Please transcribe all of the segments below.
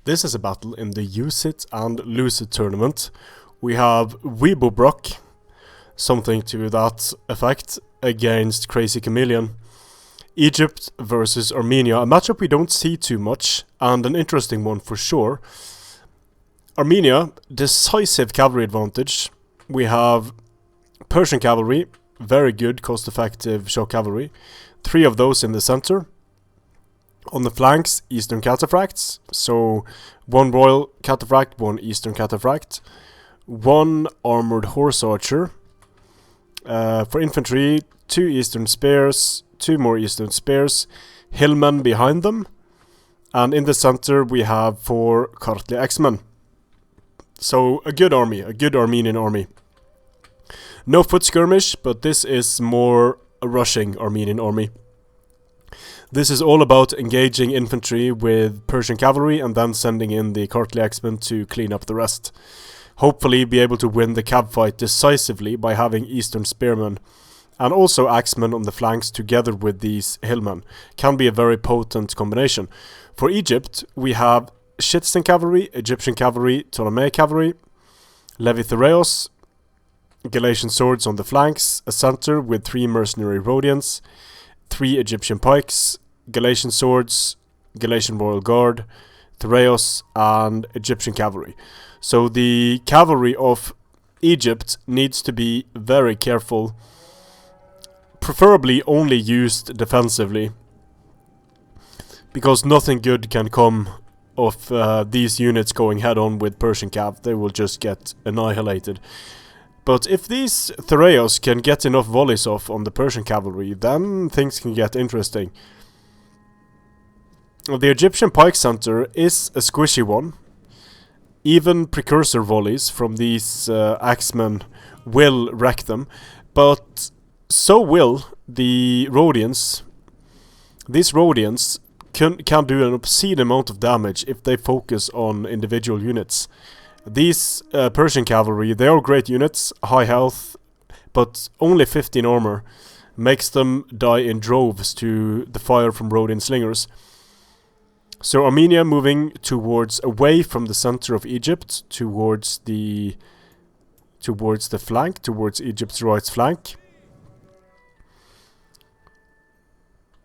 This is a battle in the use it and lose it tournament. We have Wybobrak, something to that effect, against CrazyChameleon. Egypt versus Armenia, a matchup we don't see too much, and an interesting one for sure. Armenia, decisive cavalry advantage. We have Persian cavalry, very good cost-effective shock cavalry. 3 of those in the center. On the flanks, Eastern Cataphracts, so 1 Royal Cataphract, 1 Eastern Cataphract, 1 Armored Horse Archer. For infantry, 2 Eastern Spears, 2 more Eastern Spears, Hillmen behind them, and in the center we have 4 Kartli X-Men. So a good army, a good Armenian army. No foot skirmish, but this is more a rushing Armenian army. This is all about engaging infantry with Persian cavalry and then sending in the Kartli X-Men to clean up the rest. Hopefully be able to win the cab fight decisively by having Eastern Spearmen and also Axemen on the flanks together with these Hillmen. Can be a very potent combination. For Egypt, we have Shitstan cavalry, Egyptian cavalry, Ptolemaic cavalry, Levithyreos, Galatian swords on the flanks, a center with 3 mercenary Rhodians, 3 Egyptian pikes, Galatian swords, Galatian royal guard, Thureos, and Egyptian cavalry. So the cavalry of Egypt needs to be very careful, preferably only used defensively, because nothing good can come of these units going head on with Persian cav. They will just get annihilated. But if these Thureos can get enough volleys off on the Persian cavalry, then things can get interesting. The Egyptian pike center is a squishy one. Even precursor volleys from these axemen will wreck them, but so will the Rhodians. These Rhodians can do an obscene amount of damage if they focus on individual units. These Persian cavalry, they are great units, high health, but only 15 armor, makes them die in droves to the fire from Rhodian slingers. So Armenia moving towards, away from the center of Egypt, towards the flank, towards Egypt's right flank.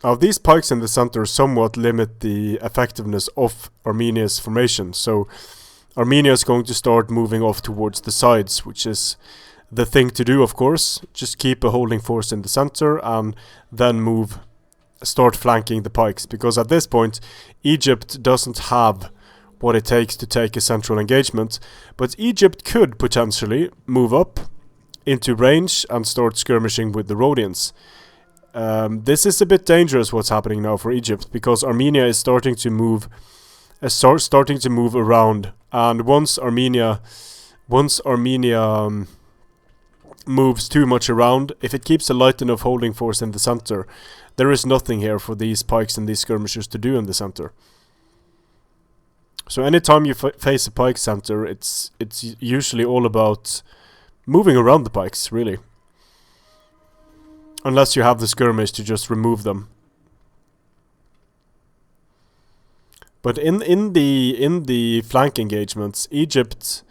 Now these pikes in the center somewhat limit the effectiveness of Armenia's formation, so Armenia is going to start moving off towards the sides, which is the thing to do, of course. Just keep a holding force in the center and then start flanking the pikes, because at this point Egypt doesn't have what it takes to take a central engagement, but Egypt could potentially move up into range and start skirmishing with the Rhodians. This is a bit dangerous what's happening now for Egypt, because Armenia is starting to move around, and once Armenia moves too much around, if it keeps a light enough holding force in the center, there is nothing here for these pikes and these skirmishers to do in the center. So anytime you face a pike center, it's usually all about moving around the pikes, really. Unless you have the skirmish to just remove them. But in the flank engagements, Egypt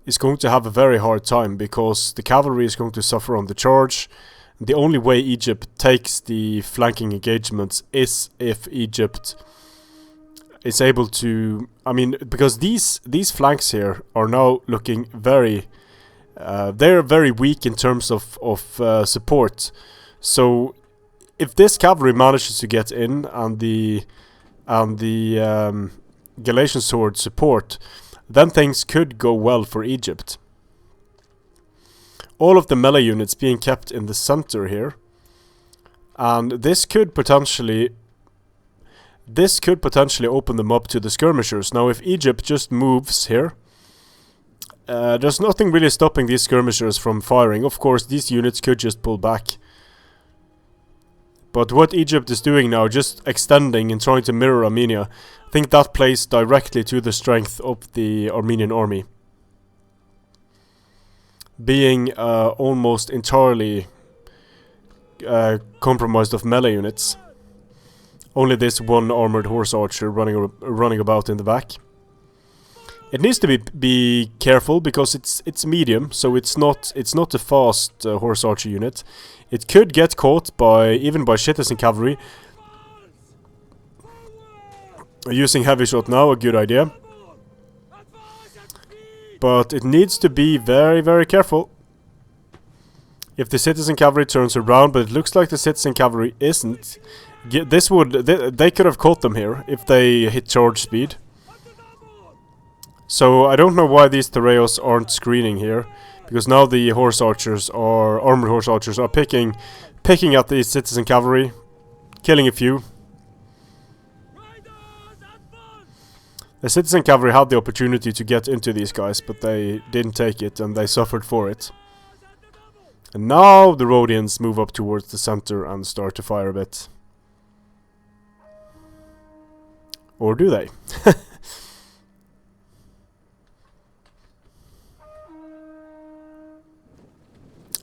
is going to have a very hard time, because the cavalry is going to suffer on the charge. The only way Egypt takes the flanking engagements is if Egypt is able to, because these flanks here are now looking very, they're very weak in terms of support. So if this cavalry manages to get in and the Galatian sword support, then things could go well for Egypt. All of the melee units being kept in the center here, and this could potentially open them up to the skirmishers. Now if Egypt just moves here, there's nothing really stopping these skirmishers from firing. Of course these units could just pull back. But what Egypt is doing now, just extending and trying to mirror Armenia, I think that plays directly to the strength of the Armenian army. Being almost entirely compromised of melee units. Only this one armored horse archer running about in the back. It needs to be careful because it's medium, so it's not a fast horse archer unit. It could get caught even by citizen cavalry. Using heavy shot now, a good idea. But it needs to be very, very careful. If the citizen cavalry turns around, but it looks like the citizen cavalry isn't. They could have caught them here if they hit charge speed. So I don't know why these Tereos aren't screening here, because now the horse archers or armored horse archers are picking at the citizen cavalry, killing a few. The citizen cavalry had the opportunity to get into these guys, but they didn't take it and they suffered for it. And now the Rhodians move up towards the center and start to fire a bit. Or do they?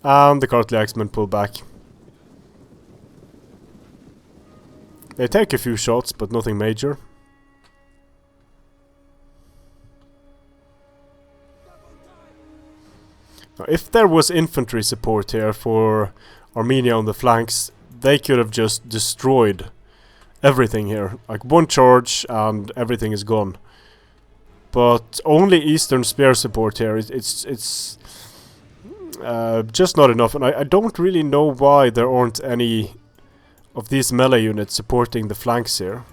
And the Cartly Axemen pull back. They take a few shots, but nothing major. Now, if there was infantry support here for Armenia on the flanks, they could have just destroyed everything here. Like one charge and everything is gone. But only Eastern Spear support here. It's just not enough, and I don't really know why there aren't any of these melee units supporting the flanks here.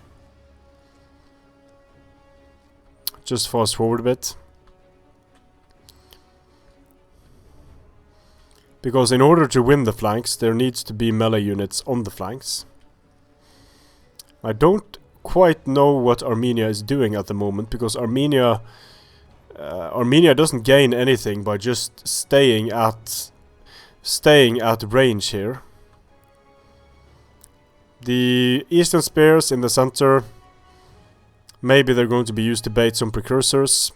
Just fast forward a bit. Because in order to win the flanks, there needs to be melee units on the flanks. I don't quite know what Armenia is doing at the moment, because Armenia doesn't gain anything by just staying at range here. The Eastern Spears in the center, maybe they're going to be used to bait some precursors.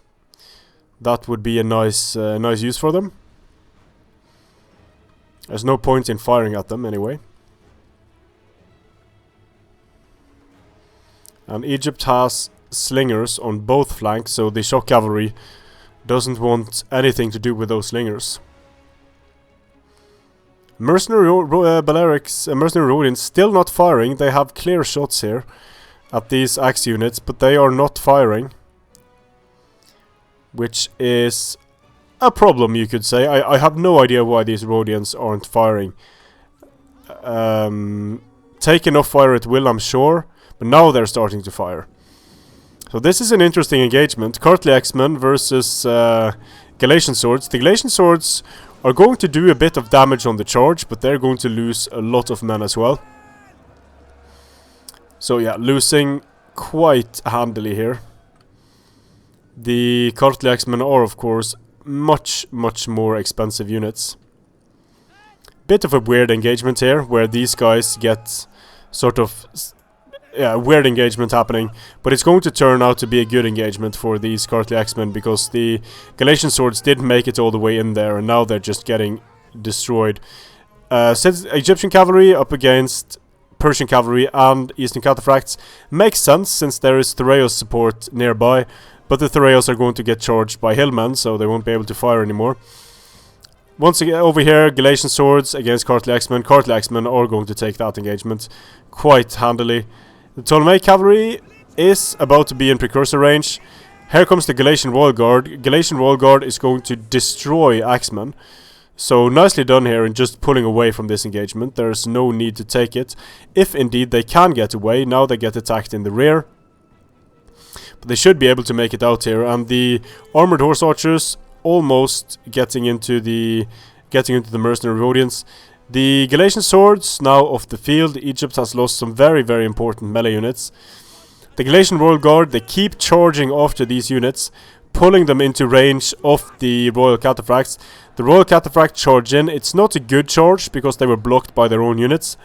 That would be a nice use for them. There's no point in firing at them anyway. And Egypt has slingers on both flanks, so the shock cavalry doesn't want anything to do with those slingers. Mercenary Mercenary Rhodians still not firing. They have clear shots here at these axe units, but they are not firing, which is a problem, you could say. I have no idea why these Rhodians aren't firing. Take enough fire at will, I'm sure, but now they're starting to fire. So this is an interesting engagement. Cartly Axemen versus Galatian Swords. The Galatian Swords are going to do a bit of damage on the charge, but they're going to lose a lot of men as well. So yeah, losing quite handily here. The Cartly Axemen are, of course, much more expensive units. Bit of a weird engagement here, where these guys get sort of weird engagement happening, but it's going to turn out to be a good engagement for these Cartly Axemen, because the Galatian Swords didn't make it all the way in there, and now they're just getting destroyed. Since Egyptian cavalry up against Persian cavalry and Eastern cataphracts makes sense, since there is Tereos support nearby, but the Tereos are going to get charged by hillmen, so they won't be able to fire anymore. Once again, over here, Galatian Swords against Cartly Axemen. Cartly Axemen are going to take that engagement quite handily. The Ptolemaic cavalry is about to be in precursor range. Here comes the Galatian Royal Guard. Galatian Royal Guard is going to destroy Axemen. So nicely done here in just pulling away from this engagement. There's no need to take it. If indeed they can get away, now they get attacked in the rear. But they should be able to make it out here. And the armored horse archers almost getting into the mercenary Rhodians. The Galatian Swords now off the field. Egypt has lost some very important melee units. The Galatian Royal Guard, they keep charging after these units, pulling them into range of the Royal Cataphracts. The Royal Cataphract charge in. It's not a good charge because they were blocked by their own units,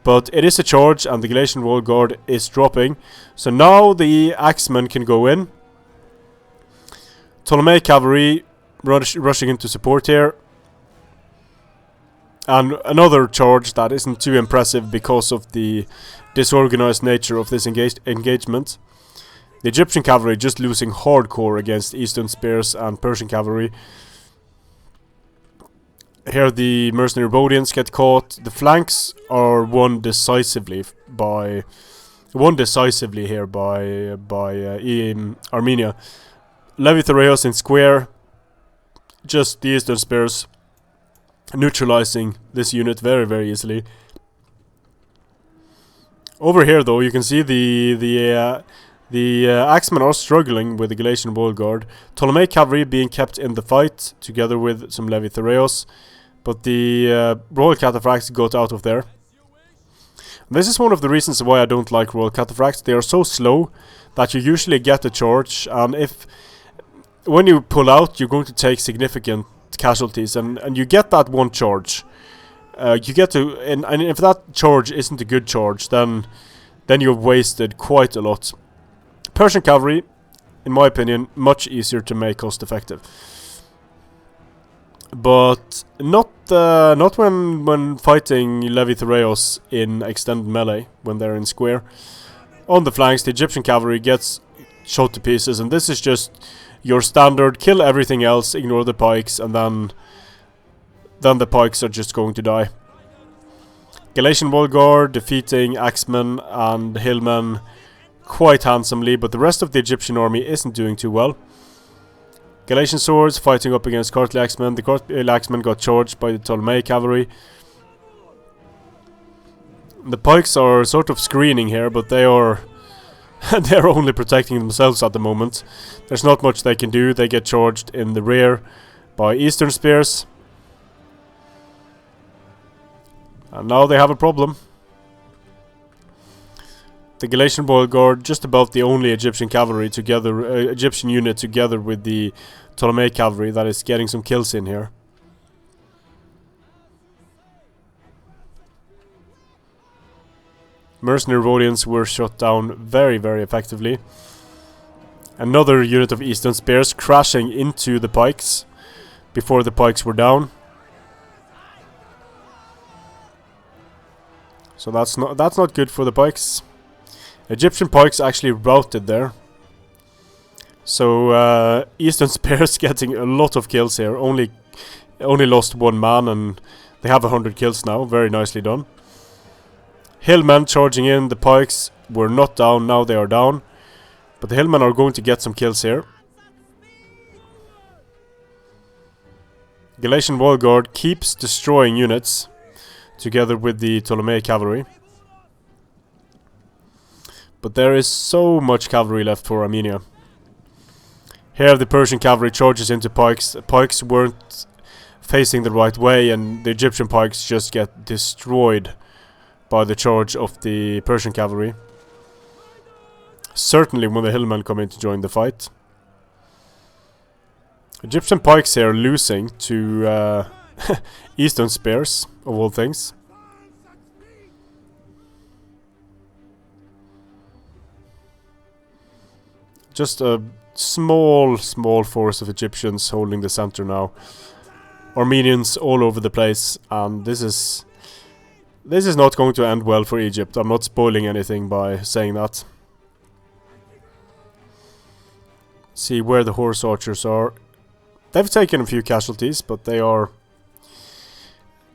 but it is a charge, and the Galatian Royal Guard is dropping. So now the Axemen can go in. Ptolemaic cavalry rushing into support here. And another charge that isn't too impressive because of the disorganized nature of this engagement. The Egyptian cavalry just losing hardcore against Eastern Spears and Persian cavalry. Here the mercenary Rhodians get caught. The flanks are won decisively here by Armenia. Levi Thureos in square, just the Eastern Spears neutralizing this unit very, very easily. Over here though, you can see the Axemen are struggling with the Galatian Wall Guard. Ptolemaic cavalry being kept in the fight together with some Levi Thureos, but the Royal Cataphracts got out of there. This is one of the reasons why I don't like Royal Cataphracts. They are so slow that you usually get a charge, and when you pull out, you're going to take significant casualties, and you get that one charge. You get to, and if that charge isn't a good charge, then you've wasted quite a lot. Persian cavalry, in my opinion, much easier to make cost effective. But not when fighting Levi Thureos in extended melee, when they're in square. On the flanks, the Egyptian cavalry gets shot to pieces, and this is just your standard kill everything else, ignore the pikes, and then the pikes are just going to die. Galatian Wall Guard defeating Axemen and Hillmen quite handsomely, but the rest of the Egyptian army isn't doing too well. Galatian swords fighting up against Kartli Axemen. The Kartli Axemen got charged by the Ptolemaic cavalry. The pikes are sort of screening here, but they are only protecting themselves at the moment. There's not much they can do. They get charged in the rear by Eastern Spears. And now they have a problem. The Galatian Wall Guard, just about the only Egyptian cavalry together, Egyptian unit together with the Ptolemaic cavalry that is getting some kills in here. Mercenary Rhodians were shot down very, very effectively. Another unit of Eastern Spears crashing into the pikes before the pikes were down. So that's not good for the pikes. Egyptian pikes actually routed there. So Eastern Spears getting a lot of kills here. Only lost one man, and they have 100 kills now. Very nicely done. Hillmen charging in. The pikes were not down. Now they are down. But the Hillmen are going to get some kills here. Galatian Wall Guard keeps destroying units together with the Ptolemaic cavalry. But there is so much cavalry left for Armenia. Here the Persian cavalry charges into pikes. Pikes weren't facing the right way, and the Egyptian pikes just get destroyed by the charge of the Persian cavalry. Certainly when the Hillmen come in to join the fight. Egyptian pikes here losing to Eastern Spears, of all things. Just a small force of Egyptians holding the center now. Armenians all over the place, and this is not going to end well for Egypt. I'm not spoiling anything by saying that. See where the horse archers are. They've taken a few casualties, but they are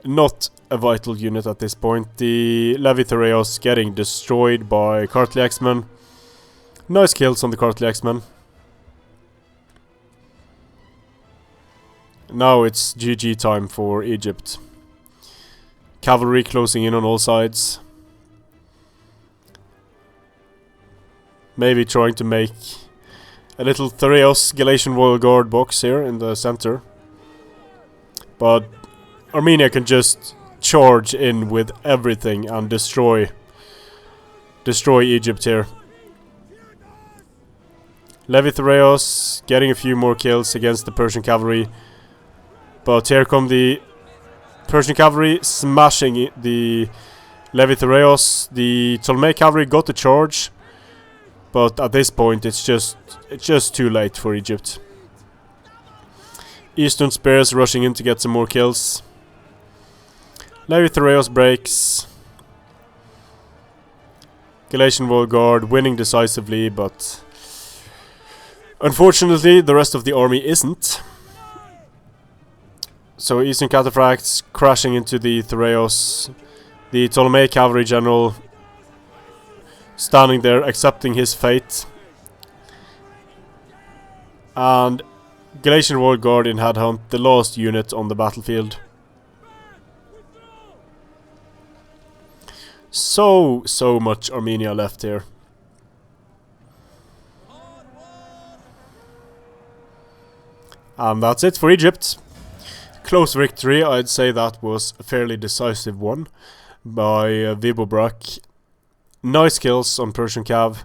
not a vital unit at this point. The Levi Thureos getting destroyed by Kartli Axemen. Nice kills on the Kartli Axemen. Now it's GG time for Egypt. Cavalry closing in on all sides. Maybe trying to make a little Thureos Galatian Royal Guard box here in the center. But Armenia can just charge in with everything and destroy Egypt here. Levi Thureos getting a few more kills against the Persian cavalry. But here come the Persian cavalry smashing the Levi Thureos. The Ptolemaic cavalry got the charge, but at this point it's just too late for Egypt. Eastern Spears rushing in to get some more kills. Levi Thureos breaks. Galatian Wall Guard winning decisively, but Unfortunately, the rest of the army isn't. So Eastern Cataphracts crashing into the Thureos. The Ptolemaic cavalry general standing there accepting his fate. And Galatian War Guard in Headhunt, the last unit on the battlefield. So much Armenia left here. And that's it for Egypt. Close victory, I'd say that was a fairly decisive one by Wybobrak. Nice kills on Persian Cav,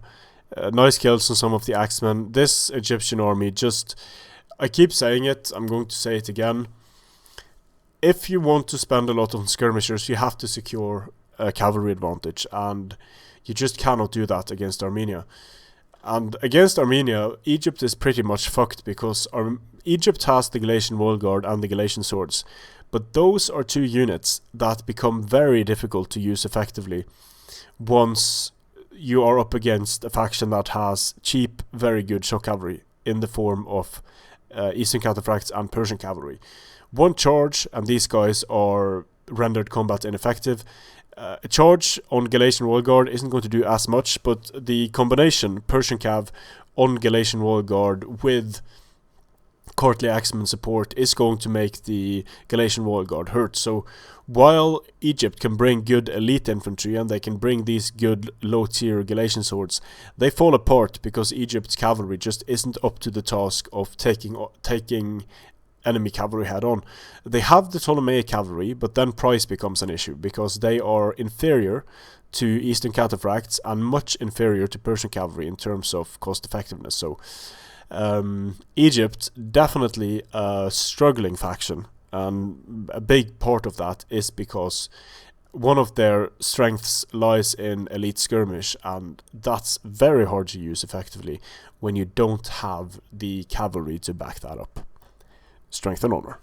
nice kills on some of the Axemen. This Egyptian army just, I keep saying it, I'm going to say it again. If you want to spend a lot on skirmishers, you have to secure a cavalry advantage, and you just cannot do that against Armenia. And against Armenia, Egypt is pretty much fucked because Egypt has the Galatian Wall Guard and the Galatian Swords, but those are two units that become very difficult to use effectively once you are up against a faction that has cheap, very good shock cavalry in the form of Eastern Cataphracts and Persian cavalry. One charge and these guys are rendered combat ineffective. A charge on Galatian Wall Guard isn't going to do as much, but the combination Persian Cav on Galatian Wall Guard with courtly Axeman support is going to make the Galatian Wall Guard hurt. So while Egypt can bring good elite infantry and they can bring these good low tier Galatian swords, they fall apart because Egypt's cavalry just isn't up to the task of taking enemy cavalry head on. They have the Ptolemaic cavalry, but then price becomes an issue because they are inferior to Eastern Cataphracts and much inferior to Persian cavalry in terms of cost effectiveness. So Egypt, definitely a struggling faction, and a big part of that is because one of their strengths lies in elite skirmish, and that's very hard to use effectively when you don't have the cavalry to back that up. Strength and honor.